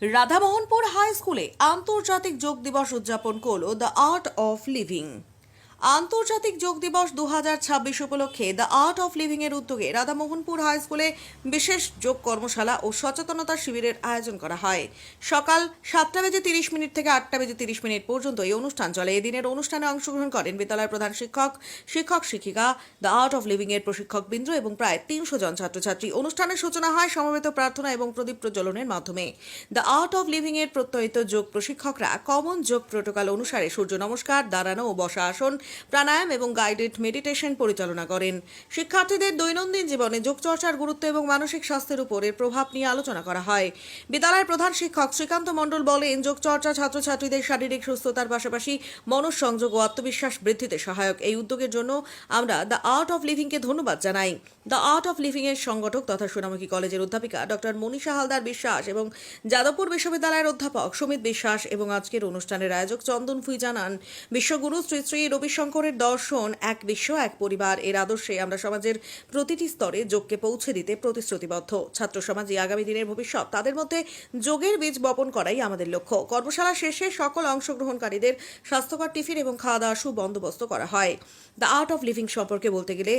Radhamohanpur high স্কুলে আন্তর্জাতিক যোগ দিবস উদযাপন করল দ্য আর্ট অফ লিভিং। আন্তর্জাতিক যোগ দিবস 2026 উপলক্ষে দ্য আর্ট অফ লিভিং এর উদ্যোগে রাধামোহনপুর হাই স্কুলে বিশেষ যোগ কর্মশালা ও সচেতনতা শিবিরের আয়োজন করা হয়। সকাল 7:30 থেকে 8:30 পর্যন্ত এই অনুষ্ঠান চলে। এদিনের অনুষ্ঠানে অংশগ্রহণ করেন বিদ্যালয়ের প্রধান শিক্ষক, শিক্ষিকা, দ্য আর্ট অফ লিভিং এর প্রশিক্ষকবৃন্দ এবং প্রায় 300 জন ছাত্রছাত্রী। অনুষ্ঠানের সূচনা হয় সমবেত প্রার্থনা এবং প্রদীপ প্রজ্বলনের মাধ্যমে। দ্য আর্ট অফ লিভিং এর প্রত্যয়িত যোগ প্রশিক্ষকরা কমন যোগ প্রোটোকল অনুসারে সূর্য নমস্কার, দাঁড়ানো ও বসা আসন, প্রাণায়াম এবং গাইডেড মেডিটেশন পরিচালনা করেন। শিক্ষার্থীদের দৈনন্দিন জীবনে যোগচর্চার গুরুত্ব এবং মানসিক স্বাস্থ্যের উপর এর প্রভাব নিয়ে আলোচনা করা হয়। বিদ্যালয়ের প্রধান শিক্ষক শ্রীকান্ত মণ্ডল বলেন, যোগচর্চা ছাত্রছাত্রীদের শারীরিক সুস্থতার পাশাপাশি মনঃসংযোগ ও আত্মবিশ্বাস বৃদ্ধিতে সহায়ক। এই উদ্যোগের জন্য আমরা দ্য আর্ট অফ লিভিংকে ধন্যবাদ জানাই। দ্য আর্ট অফ লিভিং এর সংগঠক তথা সোনামুখী কলেজের অধ্যাপিকা ডক্টর মনীষা হালদার বিশ্বাস এবং যাদবপুর বিশ্ববিদ্যালয়ের অধ্যাপক সুমিত বিশ্বাস এবং আজকের অনুষ্ঠানের আয়োজক চন্দন ফুই জানান, বিশ্বগুরু শ্রী শ্রী রবিশঙ্করের দর্শন এক বিশ্ব এক পরিবার এর আদর্শে আমরা সমাজের প্রতিটি স্তরে যোগকে পৌঁছে দিতে প্রতিশ্রুতিবদ্ধ। ছাত্র সমাজই আগামী দিনের ভবিষ্যৎ, তাদের মধ্যে যোগের বীজ বপন করাই আমাদের লক্ষ্য। কর্মশালা শেষে সকল অংশগ্রহণকারীদের স্বাস্থ্যকর টিফিন এবং খাওয়া দাওয়ার সুবন্দোবস্ত করা হয়। দ্য আর্ট অফ লিভিং সম্পর্কে বলতে গেলে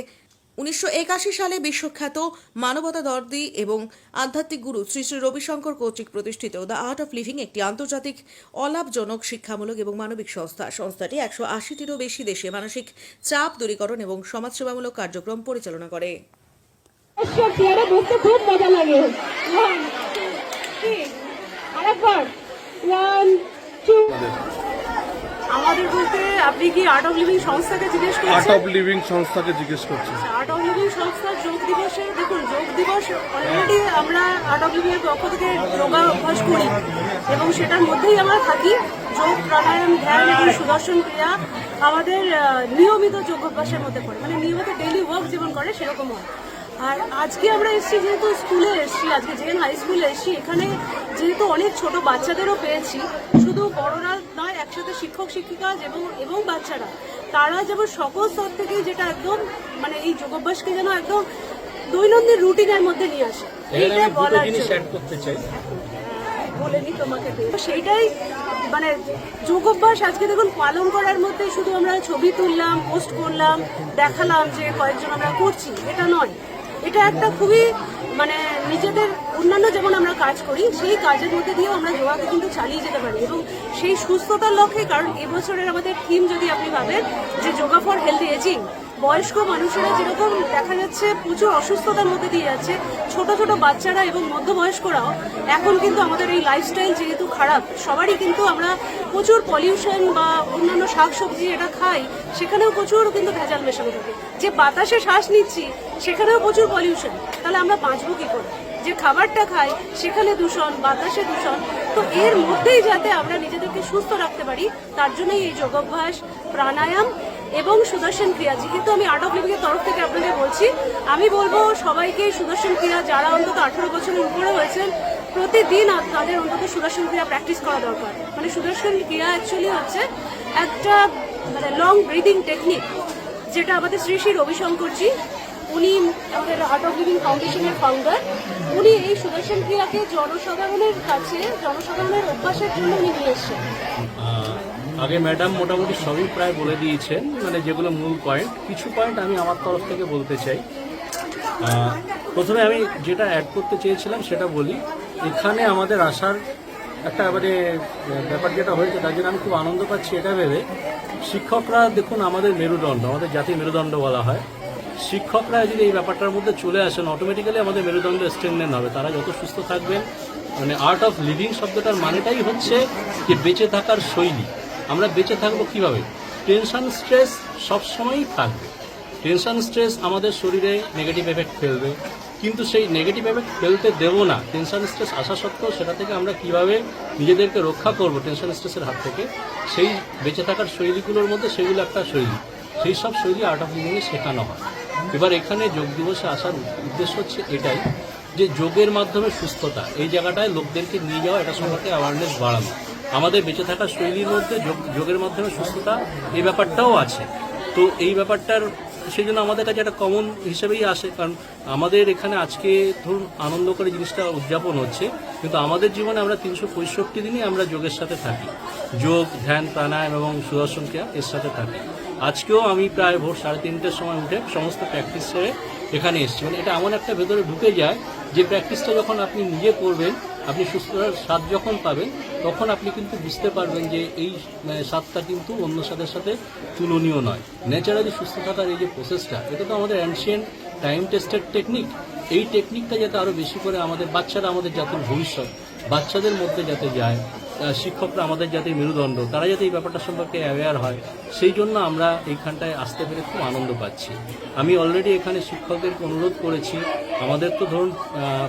1981 সালে বিশ্বখ্যাত মানবতাদর্দী এবং আধ্যাত্মিক গুরু শ্রী শ্রী রবিশঙ্কর কর্তৃক প্রতিষ্ঠিত দ্য আর্ট অফ লিভিং একটি আন্তর্জাতিক অলাভজনক শিক্ষামূলক এবং মানবিক সংস্থা। সংস্থাটি 180টিরও বেশি দেশে মানসিক চাপ দূরীকরণ এবং সমাজসেবামূলক কার্যক্রম পরিচালনা করে। খুব মজা লাগে। আমাদের বলতে আপনি কি আর্ট অফ লিভিং সংস্থাকে জিজ্ঞেস করছেন? আর্ট অফ লিভিং সংস্থাকে জিজ্ঞেস করছেন। আর্ট অফ লিভিং সংস্থার যোগ দিবসে দেখুন, যোগ দিবস অলরেডি আমরা আর্ট অফ লিভিং এর পক্ষ থেকে যোগা অভ্যাস করি এবং সেটার মধ্যেই আমরা থাকি। যোগ, প্রাণায়াম, ধ্যান এবং সুদর্শন ক্রিয়া আমাদের নিয়মিত যোগ অভ্যাসের মধ্যে পড়ে, মানে নিয়মিত ডেইলি ওয়ার্ক যেমন করে সেরকম হয়। আর আজকে আমরা এসেছি যেহেতু স্কুলে এসেছি, আজকে জেএন হাই স্কুলে এসেছি, এখানে যেহেতু অনেক ছোট বাচ্চাদেরও পেয়েছি, শুধু বড়রা নয়, একসাথে শিক্ষক শিক্ষিকা এবং বাচ্চারা, তারা যেমন সকল স্তর থেকে যেটা একদম মানে এই যোগাভ্যাসকে যেন একদম দৈনন্দিন রুটিনের মধ্যে নিয়ে আসে, এইটা বলার বলেনি তোমাকে। সেইটাই মানে যোগাভ্যাস আজকে দেখুন পালন করার মধ্যে শুধু আমরা ছবি তুললাম, পোস্ট করলাম, দেখালাম যে কয়েকজন আমরা করছি, এটা নয়। এটা একটা খুবই মানে নিজেদের অন্যান্য যেমন আমরা কাজ করি সেই কাজের মধ্যে দিয়েও আমরা যোগাকে কিন্তু চালিয়ে যেতে পারি এবং সেই সুস্থতার লক্ষ্যে। কারণ এবছরের আমাদের থিম যদি আপনি ভাবেন যে যোগা ফর হেলদি এজিং, বয়স্ক মানুষেরা যেরকম দেখা যাচ্ছে প্রচুর অসুস্থতার মধ্যে দিয়ে যাচ্ছে, ছোট ছোট বাচ্চারা এবং মধ্যবয়স্করাও এখন কিন্তু আমাদের এই লাইফস্টাইল যেহেতু খারাপ, সবারই কিন্তু আমরা প্রচুর পলিউশন বা অন্যান্য শাকসবজি এটা খাই, সেখানেও প্রচুর কিন্তু ভেজাল মেশানো থাকে। যে বাতাসে শ্বাস নিচ্ছি সেখানেও প্রচুর পলিউশন, তাহলে আমরা বাঁচবো কি করে? যে খাবারটা খাই সেখানে দূষণ, বাতাসে দূষণ। তো এর মধ্যেই যাতে আমরা নিজেদেরকে সুস্থ রাখতে পারি তার জন্যই এই যোগাভ্যাস, প্রাণায়াম এবং সুদর্শন ক্রিয়া। যেহেতু আমি আর্ট অফ লিভিং এর তরফ থেকে আপনাদের বলছি, আমি বলবো সবাইকে সুদর্শন ক্রিয়া, যারা অন্তত 18 বছরের উপরে হয়েছেন, প্রতিদিন তাদের অন্তত সুদর্শন ক্রিয়া প্র্যাকটিস করা দরকার। মানে সুদর্শন ক্রিয়া অ্যাকচুয়ালি হচ্ছে একটা মানে লং ব্রিদিং টেকনিক, যেটা আমাদের শ্রী শ্রী রবিশঙ্করজি, উনি আমাদের আর্ট অফ লিভিং ফাউন্ডেশনের ফাউন্ডার, উনি এই সুদর্শন ক্রিয়াকে জনসাধারণের কাছে, জনসাধারণের অভ্যাসের জন্য উনি নিয়ে এসেছেন। আগে ম্যাডাম মোটামুটি সবই প্রায় বলে দিয়েছেন, মানে যেগুলো মূল পয়েন্ট। কিছু পয়েন্ট আমি আমার তরফ থেকে বলতে চাই। প্রথমে আমি যেটা অ্যাড করতে চেয়েছিলাম সেটা বলি। এখানে আমাদের আসার একটা মানে ব্যাপার যেটা হয়েছে, তার জন্য আমি খুব আনন্দ পাচ্ছি এটা ভেবে। শিক্ষকরা দেখুন আমাদের মেরুদণ্ড, আমাদের জাতির মেরুদণ্ড বলা হয়। শিক্ষকরা যদি এই ব্যাপারটার মধ্যে চলে আসেন, অটোমেটিক্যালি আমাদের মেরুদণ্ড স্ট্রেংথেন হবে। তারা যত সুস্থ থাকবেন, মানে আর্ট অফ লিভিং শব্দটার মানেটাই হচ্ছে যে বেঁচে থাকার শৈলী। আমরা বেঁচে থাকবো কিভাবে? টেনশন, স্ট্রেস সবসময়ই থাকবে। টেনশন, স্ট্রেস আমাদের শরীরে নেগেটিভ এফেক্ট ফেলবে, কিন্তু সেই নেগেটিভ এফেক্ট ফেলতে দেবো না। টেনশন, স্ট্রেস আসা সত্ত্বেও সেটা থেকে আমরা কিভাবে নিজেদেরকে রক্ষা করব টেনশন, স্ট্রেসের হাত থেকে, সেই বেঁচে থাকার শৈলীগুলোর মধ্যে সেগুলো একটা শৈলী। সেই সব শৈলী আর্ট অফ লিভিংয়ে শেখানো হয়। এবার এখানে যোগ দিবসে আসার উদ্দেশ্য হচ্ছে এটাই, যে যোগের মাধ্যমে সুস্থতা, এই জায়গাটায় লোকদেরকে নিয়ে যাওয়া, এটা সম্পর্কে অ্যাওয়ারনেস বাড়ানো। আমাদের বেঁচে থাকার শৈলীর মধ্যে যোগের মাধ্যমে সুস্থতা এই ব্যাপারটাও আছে। তো এই ব্যাপারটার সেই জন্য আমাদের কাছে একটা কমন হিসেবেই আসে, কারণ আমাদের এখানে আজকে ধরুন আনন্দ করে জিনিসটা উদযাপন হচ্ছে, কিন্তু আমাদের জীবনে আমরা 365 দিনই আমরা যোগের সাথে থাকি। যোগ, ধ্যান, প্রাণায়াম এবং সুদর্শন ক্রিয়া এর সাথে থাকি। আজকেও আমি প্রায় ভোর 3:30টার সময় উঠে সমস্ত প্র্যাকটিস সেরে এখানে এসেছি। মানে এটা এমন একটা ভেতরে ঢুকে যায় যে প্র্যাকটিসটা যখন আপনি নিজে করবেন, আপনি সুস্থতার স্বাদ যখন পাবেন, তখন আপনি কিন্তু বুঝতে পারবেন যে এই স্বাদটা কিন্তু অন্য স্বাদের সাথে তুলনীয় নয়। ন্যাচারালি সুস্থ থাকার এই যে প্রসেসটা, এটা তো আমাদের অ্যানশিয়েন্ট টাইম টেস্টেড টেকনিক। এই টেকনিকটা যাতে আরও বেশি করে আমাদের বাচ্চারা, আমাদের জাতির ভবিষ্যৎ, বাচ্চাদের মধ্যে যাতে যায়, শিক্ষকরা আমাদের যাতে মেরুদণ্ড, তারা যাতে এই ব্যাপারটা সম্পর্কে অ্যাওয়্যার হয়, সেই জন্য আমরা এইখানটায় আসতে পেরে খুব আনন্দ পাচ্ছি। আমি অলরেডি এখানে শিক্ষকদেরকে অনুরোধ করেছি, আমাদের তো ধরুন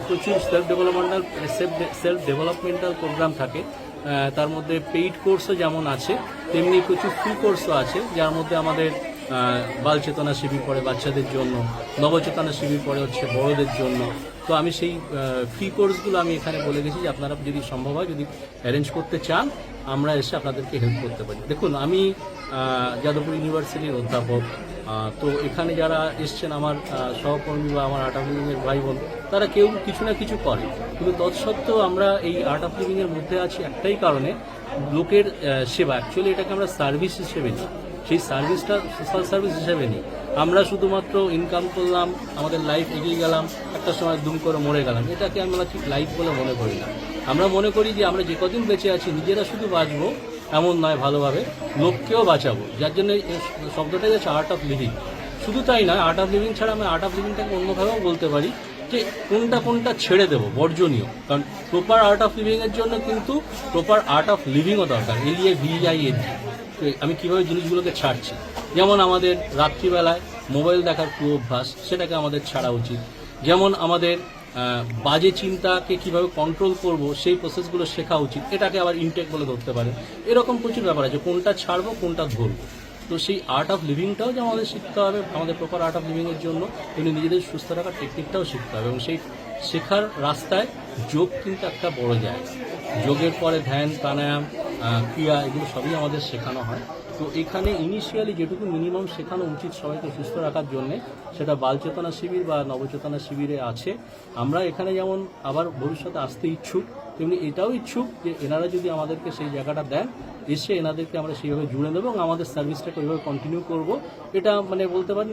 প্রচুর সেলফ ডেভেলপমেন্টাল প্রোগ্রাম থাকে, তার মধ্যে পেইড কোর্সও যেমন আছে, তেমনি প্রচুর ফ্রি কোর্সও আছে, যার মধ্যে আমাদের বাল চেতনা শিবির পড়ে বাচ্চাদের জন্য, নবচেতনা শিবির পড়ে হচ্ছে বড়দের জন্য। তো আমি সেই ফ্রি কোর্সগুলো আমি এখানে বলে গেছি যে আপনারা যদি সম্ভব হয়, যদি অ্যারেঞ্জ করতে চান, আমরা এসে আপনাদেরকে হেল্প করতে পারি। দেখুন, আমি যাদবপুর ইউনিভার্সিটির অধ্যাপক, তো এখানে যারা এসছেন আমার সহকর্মী বা আমার আর্ট অফ লিভিংয়ের ভাই বোন, তারা কেউ কিছু না কিছু করে, কিন্তু তৎসত্ত্বেও আমরা এই আর্ট অফ লিভিংয়ের মধ্যে আছি একটাই কারণে, লোকের সেবা। অ্যাকচুয়ালি এটাকে আমরা সার্ভিস হিসেবে নিই, সেই সার্ভিসটা সোশ্যাল সার্ভিস হিসেবে নিই। আমরা শুধুমাত্র ইনকাম করলাম, আমাদের লাইফ এগিয়ে গেলাম, একটা সময় দুম করে মরে গেলাম, এটাকে আমরা ঠিক লাইফ বলে মনে করি না। আমরা মনে করি যে আমরা যে কদিন বেঁচে আছি, নিজেরা শুধু বাঁচবো এমন নয়, ভালোভাবে লোককেও বাঁচাবো, যার জন্য শব্দটাই হচ্ছে আর্ট অফ লিভিং। শুধু তাই নয়, আর্ট অফ লিভিং ছাড়া আমি আর্ট অফ লিভিংটাকে অন্যভাবেও বলতে পারি যে কোনটা ছেড়ে দেবো, বর্জনীয়। কারণ প্রপার আর্ট অফ লিভিংয়ের জন্য কিন্তু প্রপার আর্ট অফ লিভিংও দরকার, LIVING। আমি কীভাবে জিনিসগুলোকে ছাড়ছি, যেমন আমাদের রাত্রিবেলায় মোবাইল দেখার কুঅভ্যাস, সেটাকে আমাদের ছাড়া উচিত। যেমন আমাদের বাজে চিন্তাকে কিভাবে কন্ট্রোল করব, সেই প্রসেসগুলো শেখা উচিত, এটাকে আবার ইনটেক বলে ধরতে পারে। এরকম প্রচুর ব্যাপার আছে, কোনটা ছাড়বো কোনটা ধরবো। তো সেই আর্ট অফ লিভিংটাও যে আমাদের শিখতে হবে, আমাদের প্রপার আর্ট অফ লিভিংয়ের জন্য তেমনি নিজেদের সুস্থ রাখার টেকনিকটাও শিখতে হবে, এবং সেই শেখার রাস্তায় যোগ কিন্তু একটা বড় জায়গা। যোগের পরে ধ্যান, প্রাণায়াম, ক্রিয়া, এগুলো সবই আমাদের শেখানো হয়। তো এখানে ইনিশিয়ালি যেটুকু মিনিমাম শেখানো উচিত সবাইকে সুস্থ রাখার জন্যে, সেটা বালচেতনা শিবির বা নবচেতনা শিবিরে আছে। আমরা এখানে যেমন আবার ভবিষ্যতে আসতে ইচ্ছুক, তেমনি এটাও ইচ্ছুক যে এনারা যদি আমাদেরকে সেই জায়গাটা দেন, এসে এনাদেরকে আমরা সেইভাবে জুড়ে দেবো এবং আমাদের সার্ভিসটাকে ওইভাবে কন্টিনিউ করব। এটা মানে বলতে পারেন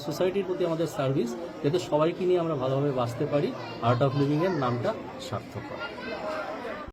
সোসাইটির প্রতি আমাদের সার্ভিস, যাতে সবাইকে নিয়ে আমরা ভালোভাবে বাঁচতে পারি, আর্ট অফ লিভিংয়ের নামটা সার্থক হয়।